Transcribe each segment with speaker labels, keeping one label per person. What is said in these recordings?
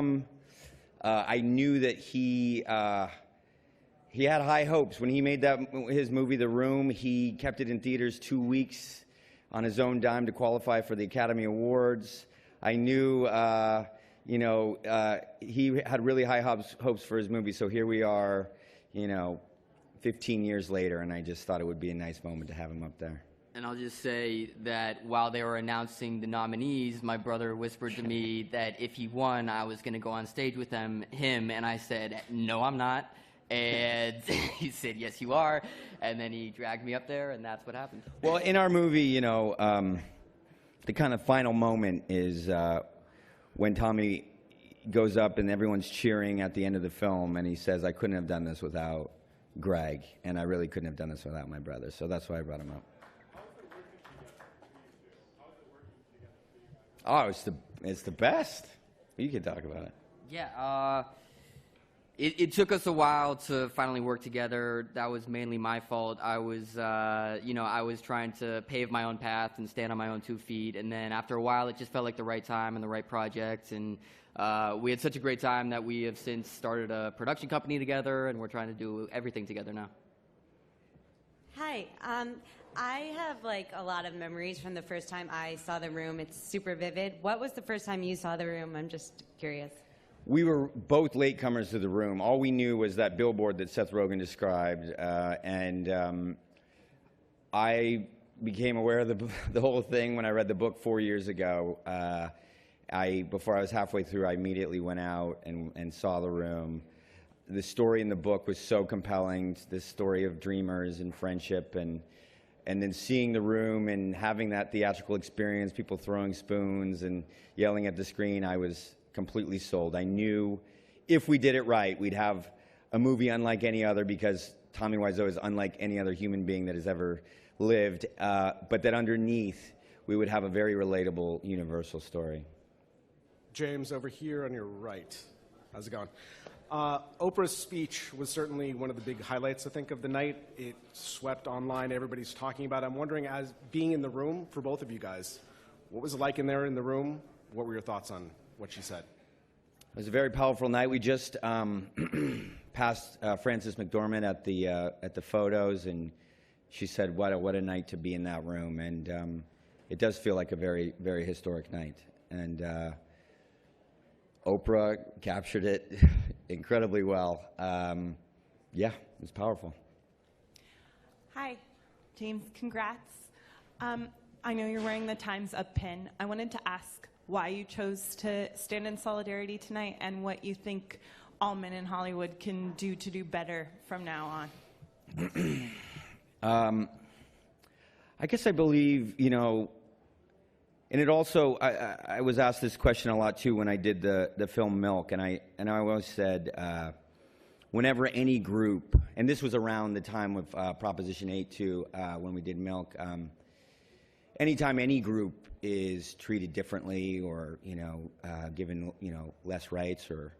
Speaker 1: Tom, I knew that he had high hopes. When he made his movie, The Room, he kept it in theaters 2 weeks on his own dime to qualify for the Academy Awards. I knew, he had really high hopes for his movie, so here we are, 15 years later, and I just thought it would be a nice moment to have him up there.
Speaker 2: And I'll just say that while they were announcing the nominees, my brother whispered to me that if he won, I was going to go on stage with him, and I said, no, I'm not. And he said, yes, you are. And then he dragged me up there, and that's what happened.
Speaker 1: Well, in our movie, the kind of final moment is when Tommy goes up and everyone's cheering at the end of the film, and he says, I couldn't have done this without Greg, and I really couldn't have done this without my brother. So that's why I brought him up. Oh, it's the best. You can talk about it.
Speaker 2: Yeah, it took us a while to finally work together. That was mainly my fault. I was, I was trying to pave my own path and stand on my own 2 feet. And then after a while, it just felt like the right time and the right project. And we had such a great time that we have since started a production company together, and we're trying to do everything together now.
Speaker 3: Hi. I have a lot of memories from the first time I saw The Room. It's super vivid. What was the first time you saw The Room? I'm just curious.
Speaker 1: We were both latecomers to The Room. All we knew was that billboard that Seth Rogen described, and I became aware of the whole thing when I read the book 4 years ago. Before I was halfway through, I immediately went out and saw The Room. The story in the book was so compelling, this story of dreamers and friendship, and then seeing The Room and having that theatrical experience, people throwing spoons and yelling at the screen, I was completely sold. I knew if we did it right, we'd have a movie unlike any other, because Tommy Wiseau is unlike any other human being that has ever lived, but that underneath, we would have a very relatable, universal story.
Speaker 4: James, over here on your right. How's it going? Oprah's speech was certainly one of the big highlights, I think, of the night. It swept online. Everybody's talking about it. I'm wondering, as being in the room for both of you guys, what was it like in there in the room? What were your thoughts on what she said?
Speaker 1: It was a very powerful night. We just passed Frances McDormand at the photos, and she said, "What a night to be in that room." And it does feel like a very, very historic night. And Oprah captured it incredibly well. Yeah, it was powerful.
Speaker 5: Hi, James, congrats. I know you're wearing the Time's Up pin. I wanted to ask why you chose to stand in solidarity tonight, and what you think all men in Hollywood can do to do better from now on.
Speaker 1: I guess I believe, and it also, I was asked this question a lot too when I did the film Milk, and I always said, whenever any group, and this was around the time of Proposition 8 too, when we did Milk, anytime any group is treated differently, or given less rights, or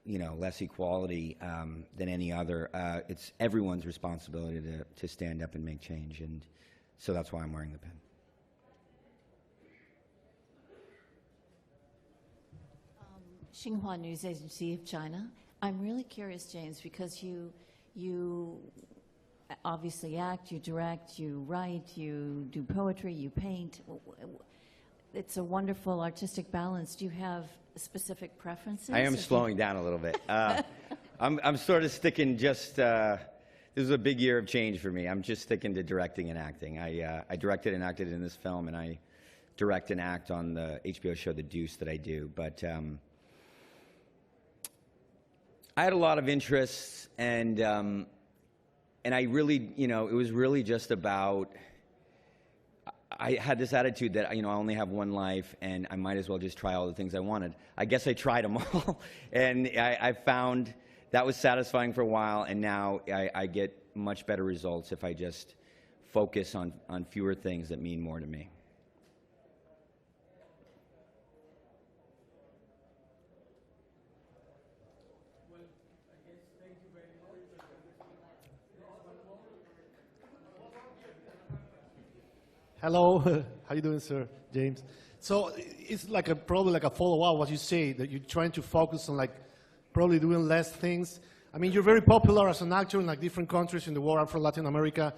Speaker 1: less equality than any other, it's everyone's responsibility to stand up and make change, and so that's why I'm wearing the pin.
Speaker 6: Xinhua News Agency of China. I'm really curious, James, because you obviously act, you direct, you write, you do poetry, you paint. It's a wonderful artistic balance. Do you have specific preferences?
Speaker 1: I am slowing down a little bit. I'm sort of sticking just, this is a big year of change for me. I'm just sticking to directing and acting. I directed and acted in this film, and I direct and act on the HBO show The Deuce that I do. But I had a lot of interests, and I really, it was really just about, I had this attitude that, I only have one life, and I might as well just try all the things I wanted. I guess I tried them all, and I found that was satisfying for a while, and now I get much better results if I just focus on fewer things that mean more to me.
Speaker 7: Hello, how you doing, sir? James. So it's like probably like a follow-up what you say, that you're trying to focus on like probably doing less things. I mean, you're very popular as an actor in like different countries in the world, from Latin America,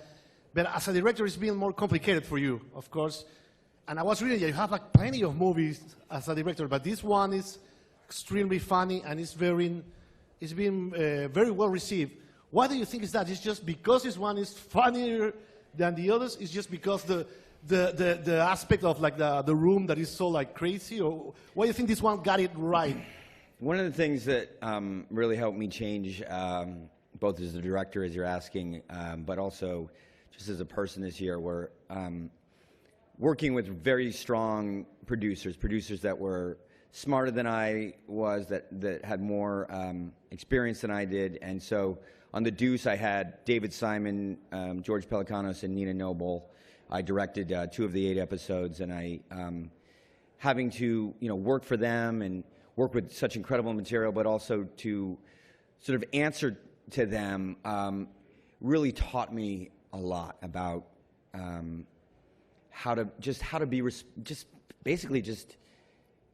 Speaker 7: but as a director, it's been more complicated for you, of course. And I was reading, you have like plenty of movies as a director, but this one is extremely funny and it's been very well received. Why do you think is that? It's just because this one is funnier than the others? It's just because the aspect of like the room that is so like crazy? Or why do you think this one got it right?
Speaker 1: One of the things that really helped me change, both as a director, as you're asking, but also just as a person this year, were working with very strong producers that were smarter than I was, that had more experience than I did. And so on The Deuce, I had David Simon, George Pelicanos, and Nina Noble. I directed 2 of the 8 episodes, and I having to work for them and work with such incredible material, but also to sort of answer to them really taught me a lot about how to be basically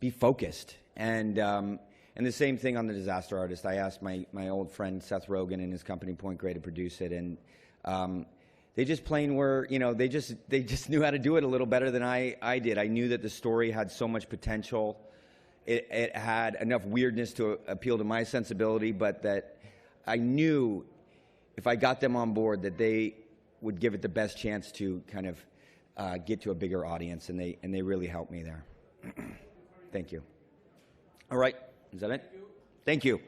Speaker 1: be focused. And the same thing on The Disaster Artist. I asked my old friend Seth Rogen and his company Point Grey to produce it, and they just plain were, they just knew how to do it a little better than I did. I knew that the story had so much potential. It had enough weirdness to appeal to my sensibility, but that I knew if I got them on board that they would give it the best chance to kind of get to a bigger audience, and they really helped me there. Thank you. All right, is that it? Thank you.